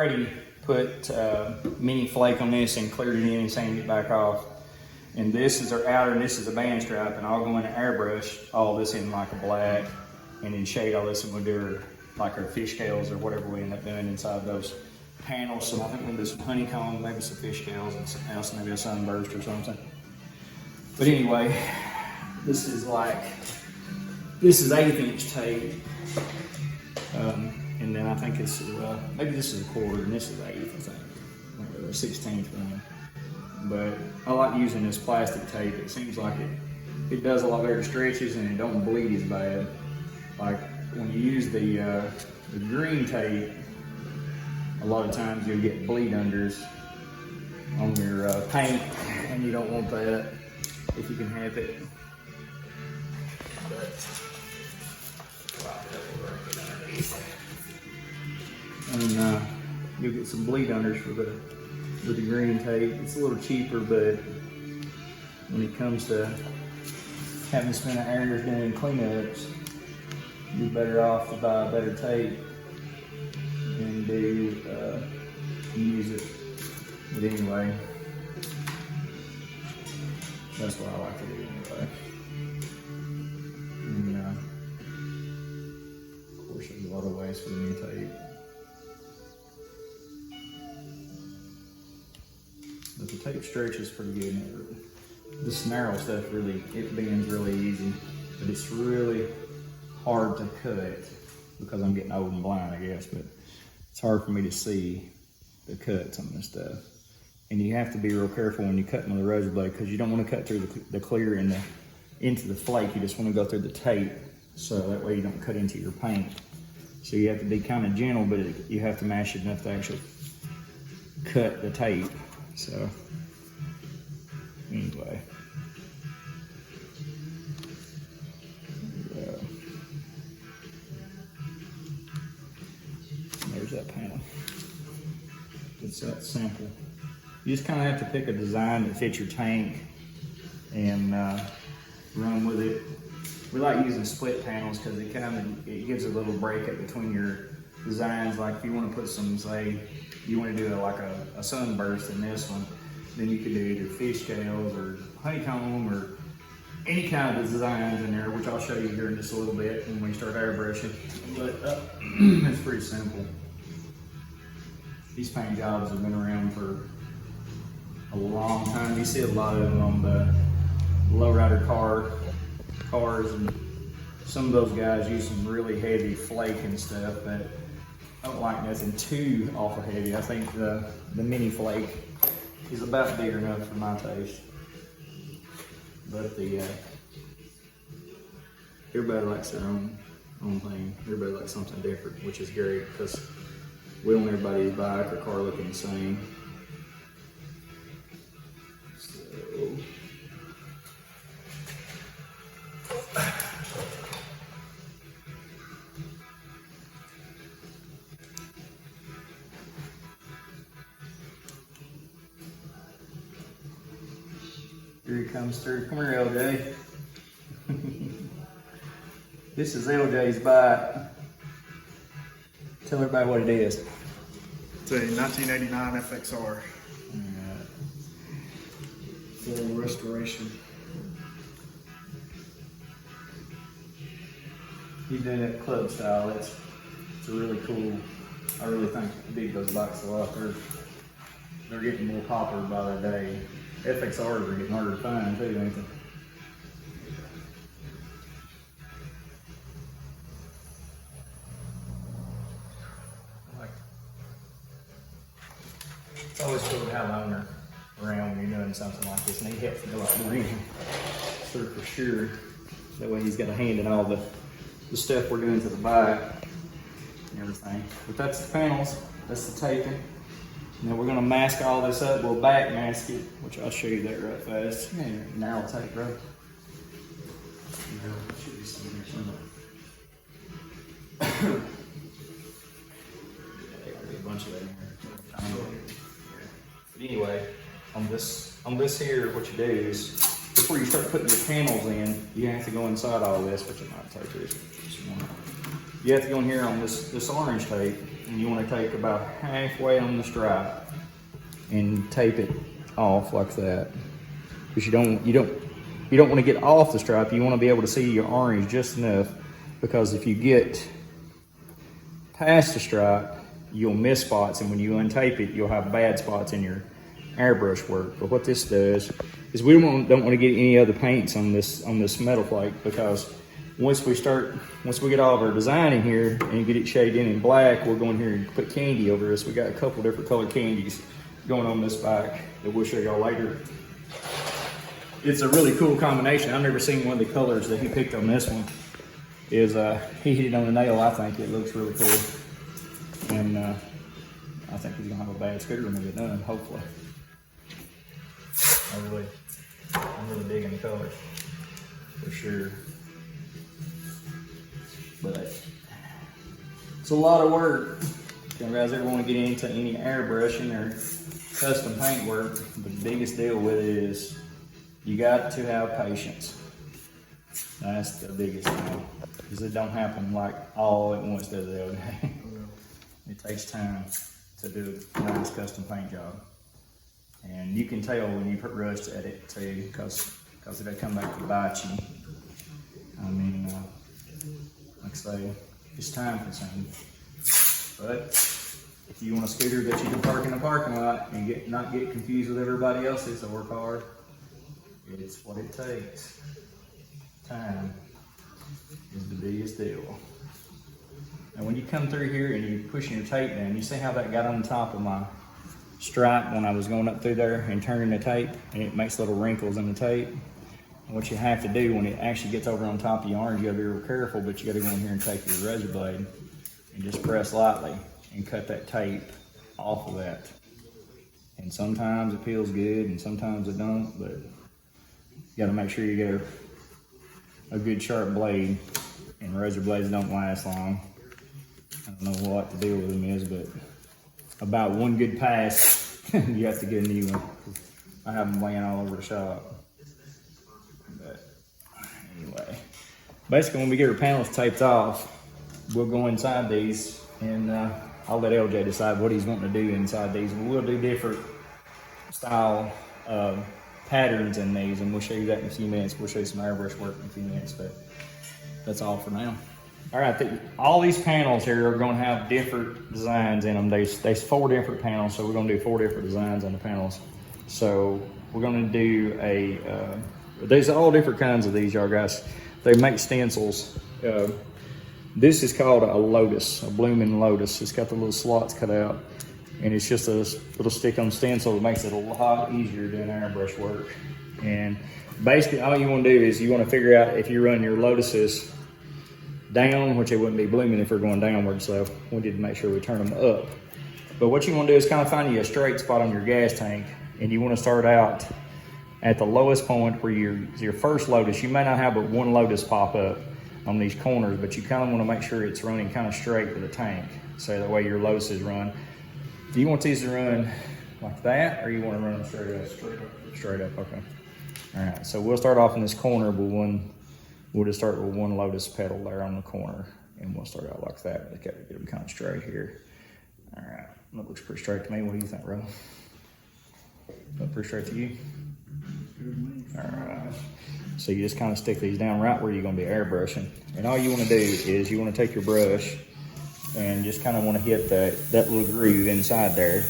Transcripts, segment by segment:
already put mini flake on this and cleared it in and sanded it back off. And this is our outer and this is a band strap, and I'll go in and airbrush all this in like a black and then shade all this, and we'll do like our fish scales or whatever we end up doing inside those panels. So I think we'll do some honeycomb, maybe some fish scales and something else, maybe a sunburst or something. But anyway, this is 1/8 inch tape. And then I think it's, maybe this is 1/4 and this is 1/8, I think. Maybe the 16th one. But I like using this plastic tape. It seems like it does a lot better stretches and it don't bleed as bad. Like when you use the green tape, a lot of times you'll get bleed unders on your paint, and you don't want that if you can have it. And you'll get some bleed unders with the green tape. It's a little cheaper, but when it comes to having to spend hours doing cleanups, you're better off to buy better tape and use it. But anyway, that's what I like to do anyway. And of course, there's a lot of ways for the new tape. But the tape stretches pretty good. This narrow stuff it bends really easy, but it's really hard to cut because I'm getting old and blind, I guess. But it's hard for me to see the cuts on this stuff. And you have to be real careful when you're cutting with a razor blade, because you don't want to cut through the clear and into the flake. You just want to go through the tape, so that way you don't cut into your paint. So you have to be kind of gentle, but you have to mash it enough to actually cut the tape. So anyway, there's that panel. It's that simple. You just kind of have to pick a design that fits your tank and run with it. We like using split panels because it gives a little break up between your designs. Like if you want to put some, say, you want to do like a sunburst in this one, then you could do either fish scales or honeycomb or any kind of designs in there, which I'll show you here in just a little bit when we start airbrushing. But it's pretty simple. These paint jobs have been around for a long time. You see a lot of them on the lowrider cars, and some of those guys use some really heavy flake and stuff, but I don't like nothing too awful heavy. I think the mini flake is about big enough for my taste. But everybody likes their own thing. Everybody likes something different, which is great because we want everybody's bike or car looking the same. So here he comes through. Come here, LJ. This is LJ's bike. Tell everybody what it is. It's a 1989 FXR. Full restoration. He's doing it club style. It's a really cool. I really think dig those bikes a lot. They're getting more popular by the day. FXRs are getting harder to find too, ain't they? It's always cool to have an owner around when you're doing something like this, and he helps me like bring him through for sure. That way he's got a hand in all the stuff we're doing to the bike and everything. But that's the panels, that's the taping. Now we're gonna mask all this up. We'll back mask it, which I'll show you that right fast. Yeah, narrow tape, bro. Should be some here somewhere. There'll be a bunch of that in here. But anyway, on this here, what you do is before you start putting your panels in, you have to go inside all this, which it might take this. You have to go in here on this orange tape. and you want to take about halfway on the stripe and tape it off like that. Because you don't want to get off the stripe. You want to be able to see your orange just enough, because if you get past the stripe, you'll miss spots, and when you untape it, you'll have bad spots in your airbrush work. But what this does is we don't want to get any other paints on this metal plate, because once we get all of our design in here and get it shaded in black, we're going here and put candy over this. We got a couple different colored candies going on this bike that we'll show y'all later. It's a really cool combination. I've never seen one of the colors that he picked on this one. He hit it on the nail. I think it looks really cool, and I think he's gonna have a bad scooter when we get done, hopefully. I'm really digging the colors for sure. But it's a lot of work. If you guys ever want to get into any airbrushing or custom paint work, the biggest deal with it is you got to have patience. That's the biggest thing, because it don't happen like all at once, does it, LJ? It takes time to do a nice custom paint job. And you can tell when you put rust at it too, because it'll come back to bite you. I mean, like I say, it's time consuming. But if you want a scooter that you can park in the parking lot and not get confused with everybody else's or car, it's what it takes. Time is the biggest deal. And when you come through here and you're pushing your tape down, you see how that got on the top of my stripe when I was going up through there and turning the tape, and it makes little wrinkles in the tape. And what you have to do when it actually gets over on top of your orange, you gotta be real careful, but you gotta go in here and take your razor blade and just press lightly and cut that tape off of that. And sometimes it feels good and sometimes it don't, but you gotta make sure you get a good sharp blade, and razor blades don't last long. I don't know what the deal with them is, but about one good pass, you have to get a new one. I have them laying all over the shop. But anyway, basically when we get our panels taped off, we'll go inside these, and I'll let LJ decide what he's wanting to do inside these. We'll do different style patterns in these, and we'll show you that in a few minutes. We'll show you some airbrush work in a few minutes, but that's all for now. All right, all these panels here are going to have different designs in them. There's 4 different panels, so we're going to do 4 different designs on the panels. So we're going to do there's all different kinds of these, y'all guys. They make stencils. This is called a lotus, a blooming lotus. It's got the little slots cut out, and it's just a little stick-on stencil that makes it a lot easier doing airbrush work. And basically, all you want to do is you want to figure out if you run your lotuses down, which it wouldn't be blooming if we're going downward, so we need to make sure we turn them up. But what you want to do is kind of find you a straight spot on your gas tank, and you want to start out at the lowest point where your first lotus. You may not have but one lotus pop up on these corners, but you kind of want to make sure it's running kind of straight to the tank, so that way your lotuses run. Do you want these to run like that, or you want to run them straight up? Straight up, okay. All right, so we'll start off in this corner with we'll just start with one lotus petal there on the corner, and we'll start out like that. Okay, get them kind of straight here. All right, that looks pretty straight to me. What do you think, Ro? Look pretty straight to you? All right. So you just kind of stick these down right where you're going to be airbrushing. And all you want to do is you want to take your brush and just kind of want to hit that little groove inside there.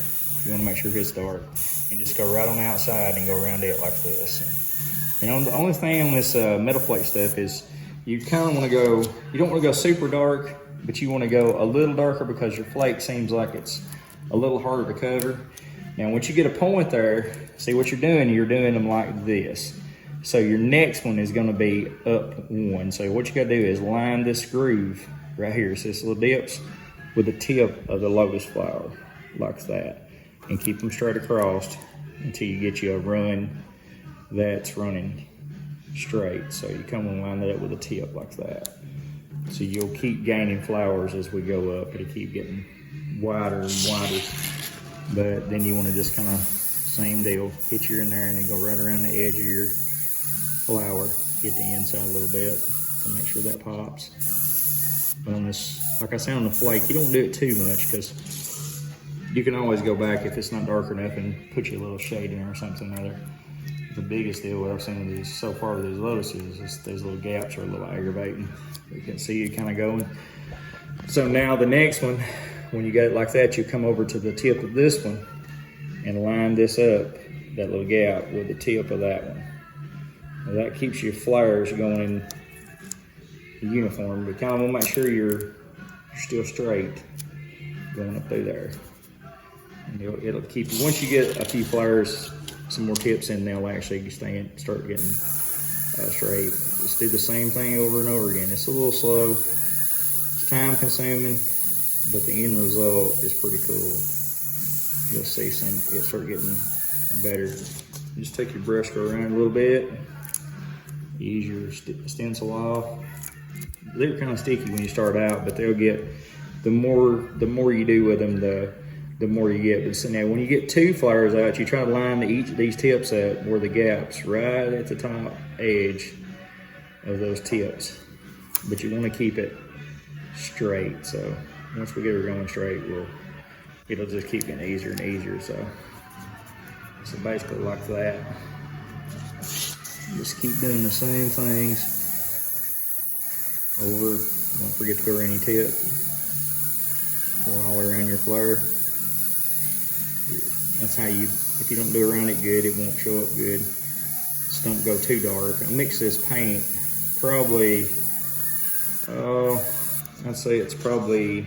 You want to make sure it hits dark. And just go right on the outside and go around it like this. And the only thing on this metal plate stuff is you kind of want to go, you don't want to go super dark, but you want to go a little darker because your flake seems like it's a little harder to cover. Now, once you get a point there, see what you're doing them like this. So your next one is going to be up one. So what you got to do is line this groove right here. So this little dips with the tip of the lotus flower like that, and keep them straight across until you get you a run that's running straight. So you come and line that up with a tip like that. So you'll keep gaining flowers as we go up. It'll keep getting wider and wider. But then you want to just kind of, same deal, hit you in there and then go right around the edge of your flower, get the inside a little bit to make sure that pops. But on this like I said on the flake, you don't do it too much because you can always go back if it's not dark enough and put your little shade in or something or other. The biggest deal what I've seen with these so far with these lotuses is those little gaps are a little aggravating. You can see it kind of going. So now the next one, when you got it like that, you come over to the tip of this one and line this up, that little gap, with the tip of that one. Now that keeps your flares going in uniform, but kind of want to make sure you're still straight going up through there. And it'll keep you, once you get a few flares, some more tips in, they'll actually start getting straight. Just do the same thing over and over again. It's a little slow, it's time consuming, but the end result is pretty cool. You'll see it start getting better. You just take your brush, go around a little bit, ease your stencil off. They're kind of sticky when you start out, but they'll get, the more you do with them, the more you get. But so now when you get 2 flares out, you try to line each of these tips up where the gaps right at the top edge of those tips. But you want to keep it straight. So once we get her going straight, it'll just keep getting easier and easier. So basically like that. Just keep doing the same things over. Don't forget to go around your tip. Go all the way around your flare. That's how if you don't do around it good, it won't show up good. Just don't go too dark. I mix this paint probably, I'd say it's probably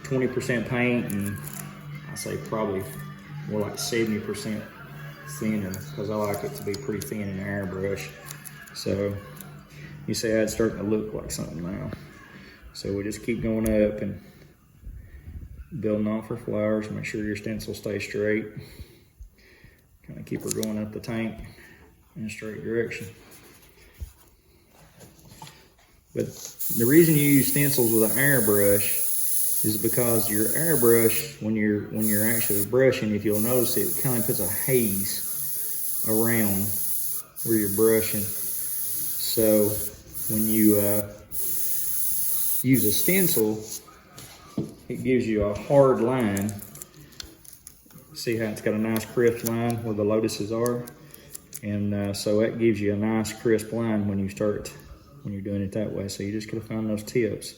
20% paint, and I say probably more like 70% thinner, because I like it to be pretty thin in the airbrush. So you see how it's starting to look like something now. So we just keep going up and building off her flowers. Make sure your stencil stays straight. Kind of keep her going up the tank in a straight direction. But the reason you use stencils with an airbrush is because your airbrush, when you're actually brushing, if you'll notice, it kind of puts a haze around where you're brushing. So when you use a stencil, it gives you a hard line. See how it's got a nice crisp line where the lotuses are? And so that gives you a nice crisp line when you're doing it that way. So you just gotta find those tips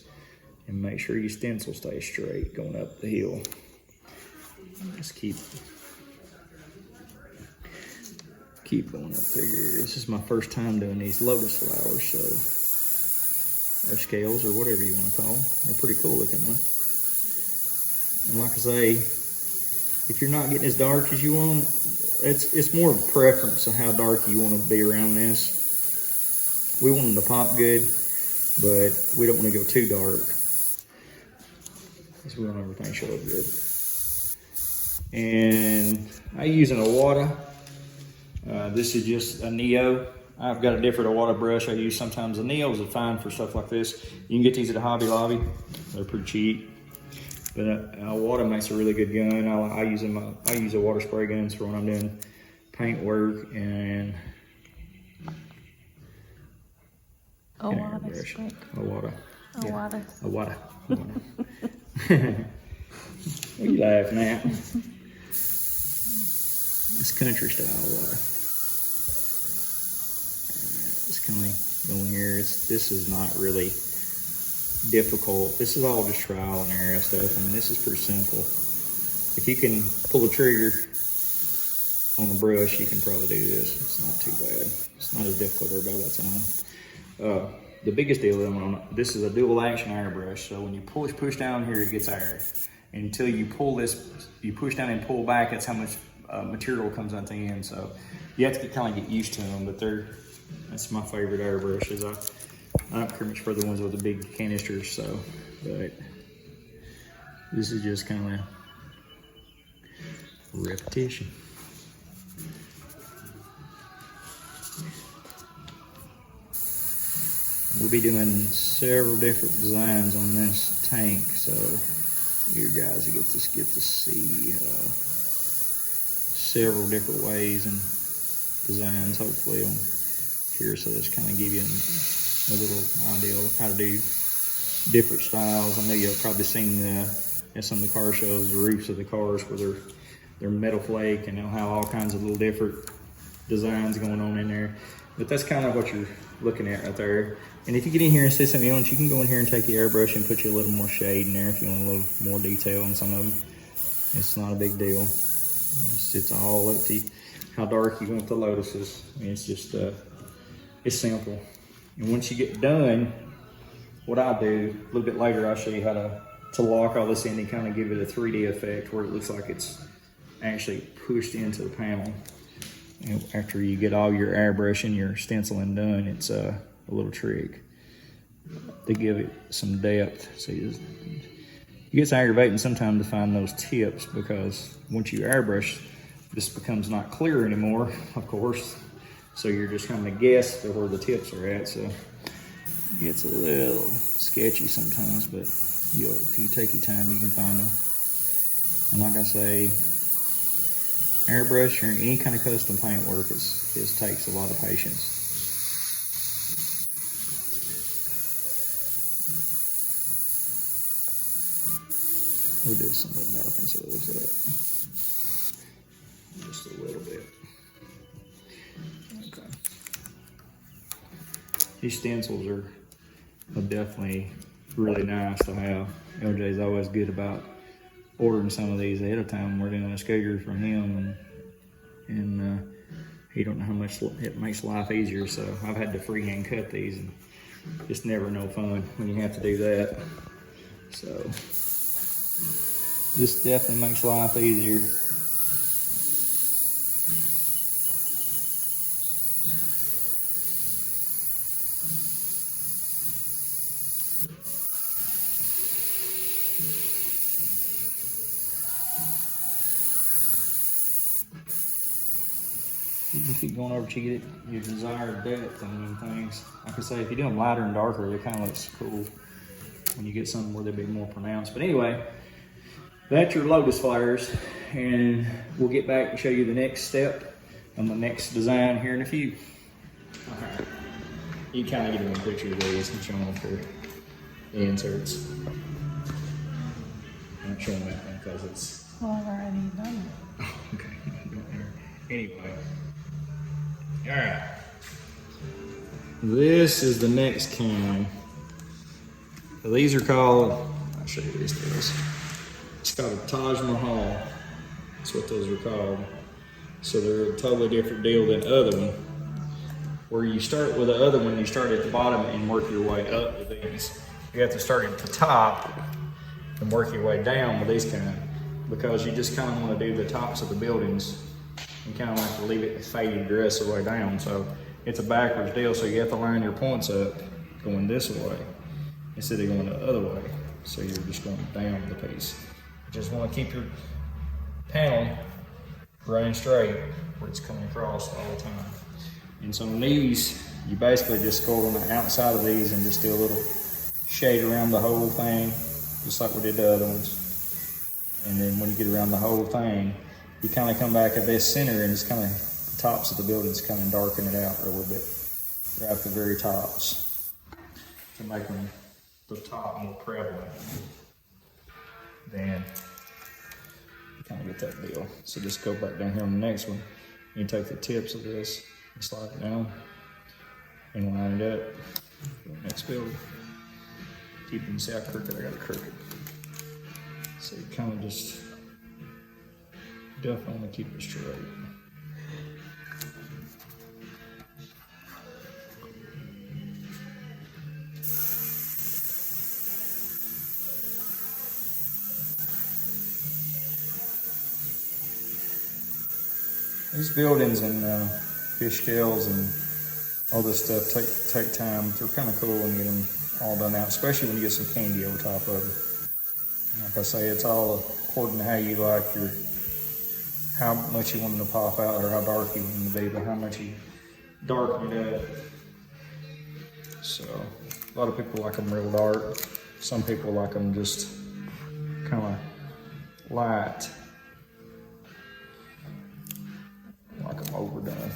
and make sure your stencil stays straight going up the hill. Just keep going up through here. This is my first time doing these lotus flowers, so, or scales, or whatever you want to call them. They're pretty cool looking though. And like I say, if you're not getting as dark as you want, it's more of a preference of how dark you want to be around this. We want them to pop good, but we don't want to go too dark, because we want everything to show up good. And I'm using a water. This is just a Neo. I've got a different Awada brush I use sometimes. The Neos are fine for stuff like this. You can get these at a Hobby Lobby. They're pretty cheap. But Awada makes a really good gun. I use a water spray guns for when I'm doing paint work and Awada. Awada. Awada. Awada. What are you laughing at? It's country style water. Just kind of going here. This is not really difficult. This is all just trial and error stuff. I mean, this is pretty simple. If you can pull the trigger on the brush, you can probably do this. It's not too bad. It's not as difficult as everybody that's on. The biggest deal this is a dual action airbrush. So when you push down here, it gets air. And until you pull this, you push down and pull back, that's how much material comes out the end. So you have to kind of get used to them, but that's my favorite airbrushes. I don't care much for the ones with the big canisters, so, but this is just kind of repetition. We'll be doing several different designs on this tank, so you guys get to see several different ways and designs, hopefully, on here. So just kind of give you a little idea of how to do different styles. I know you've probably seen at some of the car shows, the roofs of the cars where they're metal flake, and they'll have all kinds of little different designs going on in there. But that's kind of what you're looking at right there. And if you get in here and see something you want, you can go in here and take the airbrush and put you a little more shade in there if you want a little more detail on some of them. It's not a big deal. It's all up to you how dark you want the lotuses. I mean, it's just, it's simple. And once you get done, what I do, a little bit later, I'll show you how to lock all this in and kind of give it a 3D effect where it looks like it's actually pushed into the panel. And after you get all your airbrush and your stenciling done, it's a little trick to give it some depth. See, it gets aggravating sometimes to find those tips, because once you airbrush, this becomes not clear anymore, of course. So you're just kind of guess where the tips are at. So it gets a little sketchy sometimes, but if you take your time, you can find them. And like I say, airbrush or any kind of custom paint work takes a lot of patience. We'll do something dark instead of that. Just a little bit. Okay. These stencils are definitely really nice to have. LJ's always good about ordering some of these ahead of time. We're doing a schedule from him, and he don't know how much it makes life easier. So I've had to freehand cut these, and it's never no fun when you have to do that. So this definitely makes life easier. You can keep going over to get your desired depth on them things. Like I say, if you do them lighter and darker, it kind of looks cool when you get something where they'll be more pronounced. But anyway, that's your lotus flares, and we'll get back and show you the next step on the next design here in a few. Okay. You kind of get them a picture of these and show them for the inserts. I'm not showing that one because it's... Well, I've already done it. Oh, okay. Anyway. All right. This is the next cam. These are called, I'll show you these guys. It's called a Taj Mahal. That's what those are called. So they're a totally different deal than the other one. Where you start with the other one, you start at the bottom and work your way up with these. You have to start at the top and work your way down with these kind, because you just kind of want to do the tops of the buildings. You kind of like to leave it faded the rest of the way down. So it's a backwards deal. So you have to line your points up going this way instead of going the other way. So you're just going down the piece. You just want to keep your panel running straight where it's coming across all the time. And so on these, you basically just go on the outside of these and just do a little shade around the whole thing, just like we did the other ones. And then when you get around the whole thing, you kind of come back at this center and it's kind of the tops of the buildings kind of darken it out a little bit. They're at the very tops to make them the top more prevalent. Then you kind of get that deal. So just go back down here on the next one. You take the tips of this and slide it down and line it up for the next building. Keep them, see how crooked I got it crooked. So you kind of just definitely want to keep it straight. These buildings and fish scales and all this stuff take time. They're kind of cool when you get them all done out, especially when you get some candy over top of them. Like I say, it's all according to how you like how much you want them to pop out or how dark you want them to be, but how much you darken it up. So a lot of people like them real dark. Some people like them just kind of light. Like them overdone.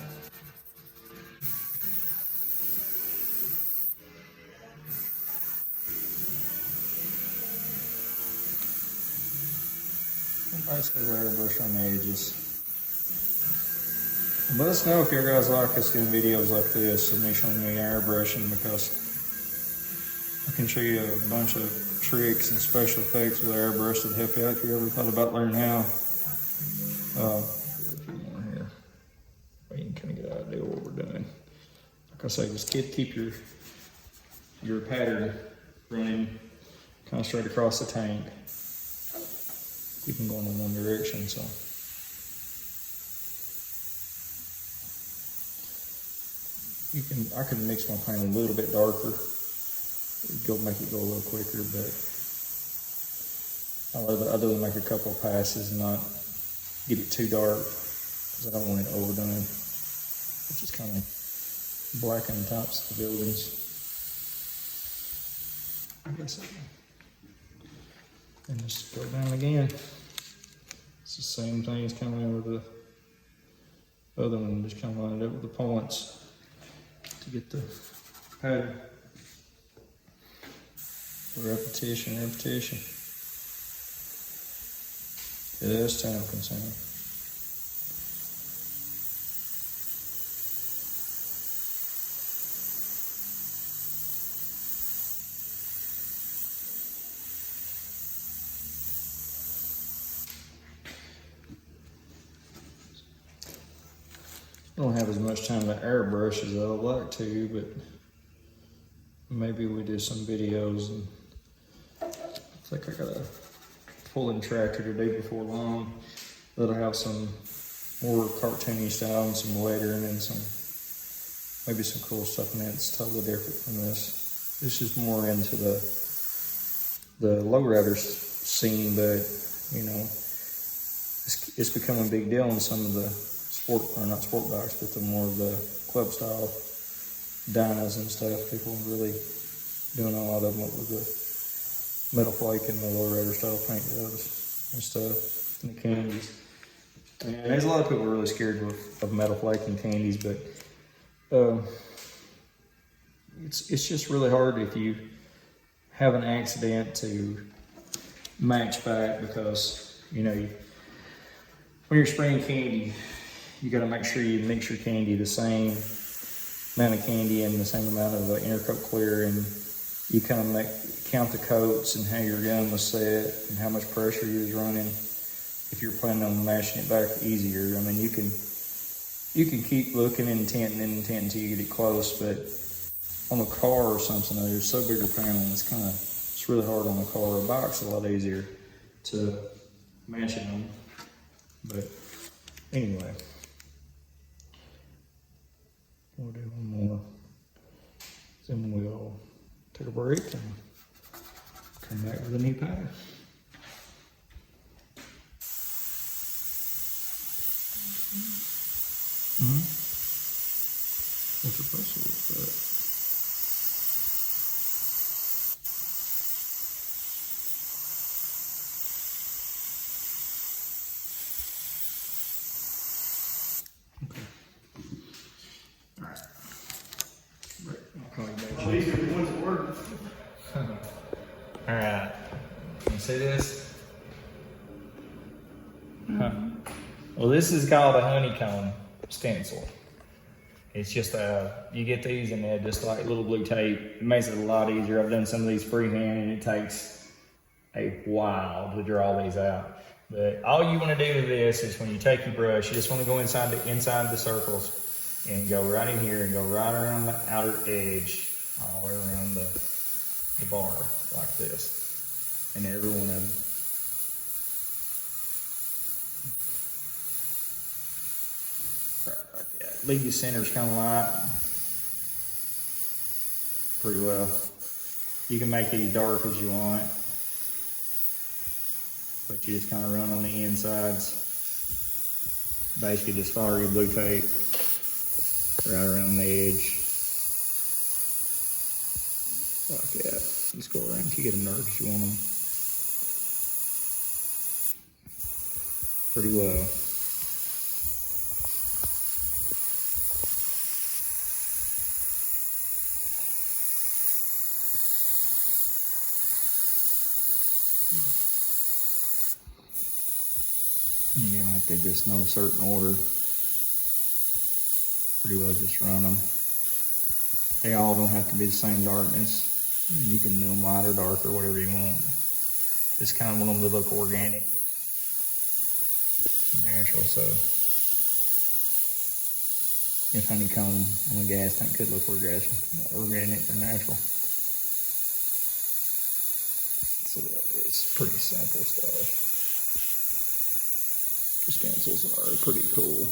Basically, airbrush on the edges. And let us know if you guys like us doing videos like this and me showing you airbrushing, because I can show you a bunch of tricks and special effects with airbrush that help you out if you ever thought about learning how. A few more here. You can kind of get an idea what we're doing. Like I say, just keep your pattern running kind of straight across the tank. Keep them going in one direction. So I can mix my paint a little bit darker. Make it go a little quicker, but I'd rather make a couple of passes and not get it too dark, because I don't want it overdone, which is kind of blacken the tops of the buildings. I guess and just go down again. It's the same thing as kind of with the other one, just kind of line it up with the points to get the pattern. Repetition. It is time consuming. I don't have as much time to airbrush as I would like to, but maybe we do some videos, and I think I got a pulling tractor to do before long that'll have some more cartoony style and some lettering and maybe some cool stuff in it. It's totally different from this. This is more into the lowrider scene, but you know, it's become a big deal in some of the not sport bikes, but the more of the club style Dynas and stuff. People are really doing a lot of them with the metal flake and the lowrider style paint jobs and stuff, and the candies. And there's a lot of people really scared of metal flake and candies, but it's just really hard if you have an accident to match back, because you know when you're spraying candy, you got to make sure you mix your candy the same amount of candy and the same amount of intercoat clear, and you kind of count the coats and how your gun was set and how much pressure you was running. If you're planning on mashing it back easier, I mean, you can keep looking and tinting until you get it close, but on a car or something, there's so big a panel, it's really hard on a car. A bike's a lot easier to mash it on. But anyway, we'll do one more, then we'll take a break and come back with a new pattern. What's your pressure with that? Okay. All right. I'll call you back. These are the ones that work. All right. Can you see this? Huh. Well, this is called a honeycomb stencil. It's just you get these and they're just like little blue tape. It makes it a lot easier. I've done some of these freehand and it takes a while to draw these out. But all you want to do with this is when you take your brush, you just want to go inside the circles and go right in here and go right around the outer edge, all the way around the bar like this. And every one of them. Leave your centers kind of light, pretty well. You can make these dark as you want, but you just kind of run on the insides. Basically just follow your blue tape right around the edge, like that. Just go around, you get them dark as you want them. Pretty well. just no certain order. Pretty well just run them. They all don't have to be the same darkness. And you can do them light or dark or whatever you want. Just kind of want them to look organic, natural. So if honeycomb on a gas tank could look organic or natural. So it's pretty simple stuff. The stencils are pretty cool.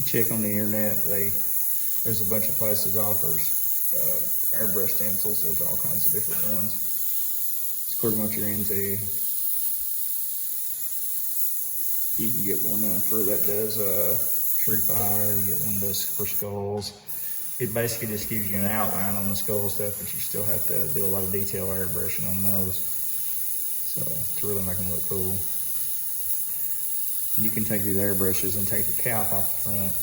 Check on the internet. There's a bunch of places offers airbrush stencils. There's all kinds of different ones. It's according to what you're into. You can get one that does tree fire. You get one that does for skulls. It basically just gives you an outline on the skull stuff, but you still have to do a lot of detail airbrushing on those. So to really make them look cool. You can take these airbrushes and take the cap off the front.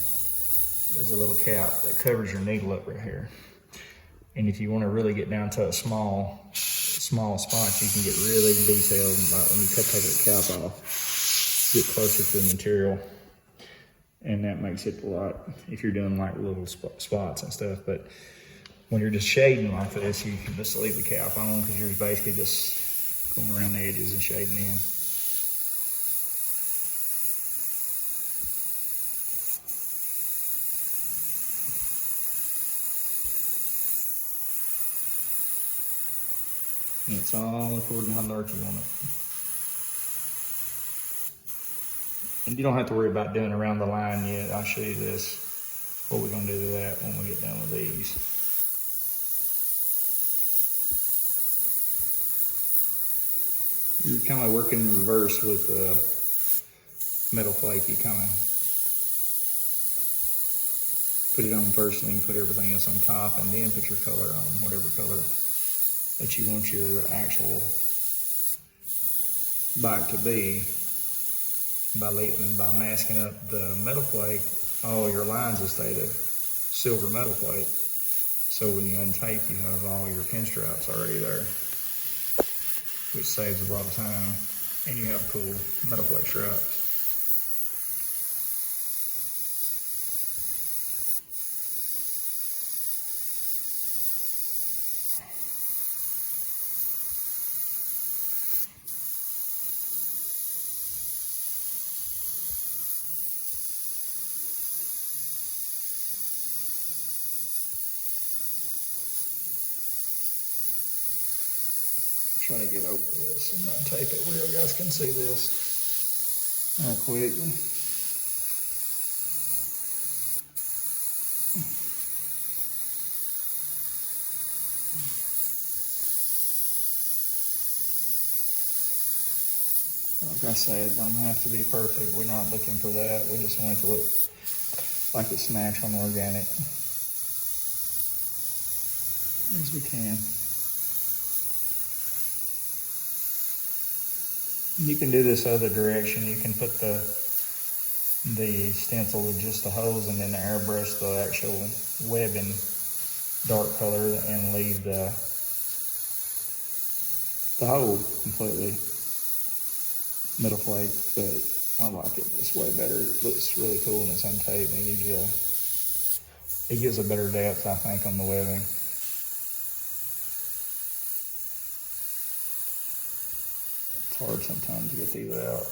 There's a little cap that covers your needle up right here. And if you want to really get down to a small spots, you can get really detailed. Like when you take the cap off, get closer to the material. And that makes it a lot, if you're doing like little spots and stuff. But when you're just shading like this, you can just leave the cap on because you're basically just going around the edges and shading in. And it's all according to how dark you want it. And you don't have to worry about doing around the line yet. I'll show you this, what we're gonna do to that when we get done with these. You're kind of working in reverse with metal flake. You kind of put it on first and then put everything else on top and then put your color on, whatever color that you want your actual bike to be. By masking up the metal plate, all your lines will stay the silver metal plate. So when you untape, you have all your pinstripes already there, which saves a lot of time, and you have cool metal plate stripes. Try to get over this and not tape it where you guys can see this real quick. Like I said, it don't have to be perfect. We're not looking for that. We just want it to look like it's natural and organic as we can. You can do this other direction. You can put the stencil with just the hose and then the airbrush the actual webbing dark color and leave the hole completely metal flake. But I like it this way better. It looks really cool and it's untaped and it gives a better depth, I think, on the webbing. It's hard sometimes to get these out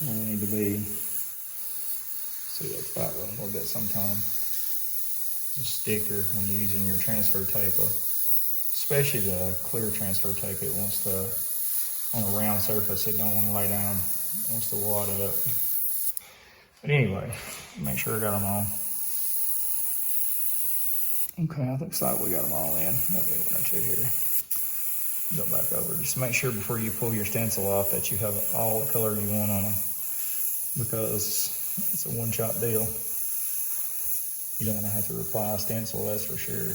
where we need to be. See, that's about a little bit sometimes. The sticker when you're using your transfer tape, especially the clear transfer tape, it wants to, on a round surface, it don't want to lay down. It wants to wad up. But anyway, make sure I got them all. Okay, I looks like we got them all in. Maybe one or two here. Go back over. Just make sure before you pull your stencil off that you have all the color you want on them, because it's a one-shot deal. You don't want to have to reapply a stencil, that's for sure.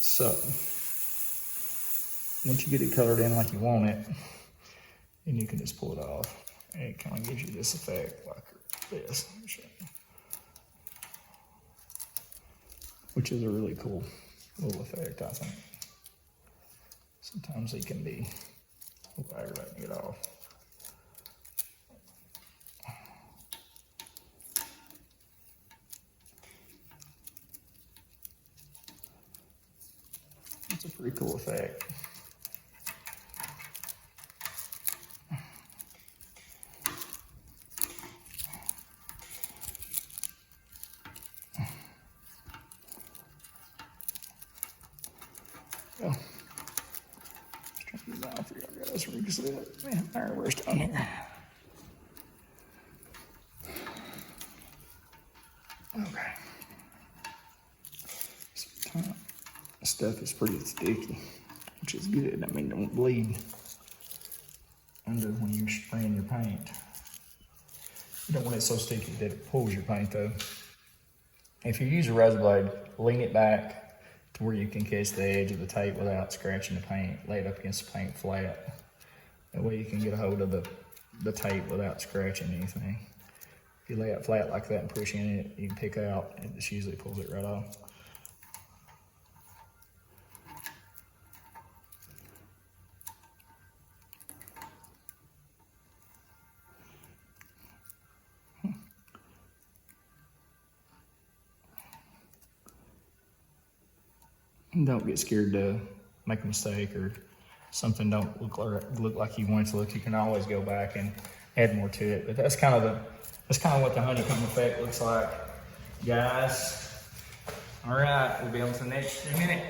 So, once you get it colored in like you want it, then you can just pull it off. And it kind of gives you this effect like this. which is a really cool little effect, I think. Sometimes they can be aggravating to get off. It's a pretty cool effect. Go. Just trying to design for y'all guys so we can see it. Man, Airbrush down here. Okay. This stuff is pretty sticky, which is good. I mean, it don't bleed under when you're spraying your paint. You don't want it so sticky that it pulls your paint though. If you use a razor blade, lean it back to where you can catch the edge of the tape without scratching the paint. Lay it up against the paint flat. That way you can get a hold of the tape without scratching anything. If you lay it flat like that and push in it, you can pick out, and it just usually pulls it right off. Don't get scared to make a mistake or something don't look like you want it to look. You can always go back and add more to it. But that's kind of what the honeycomb effect looks like, guys. All right, we'll be on to the next minute.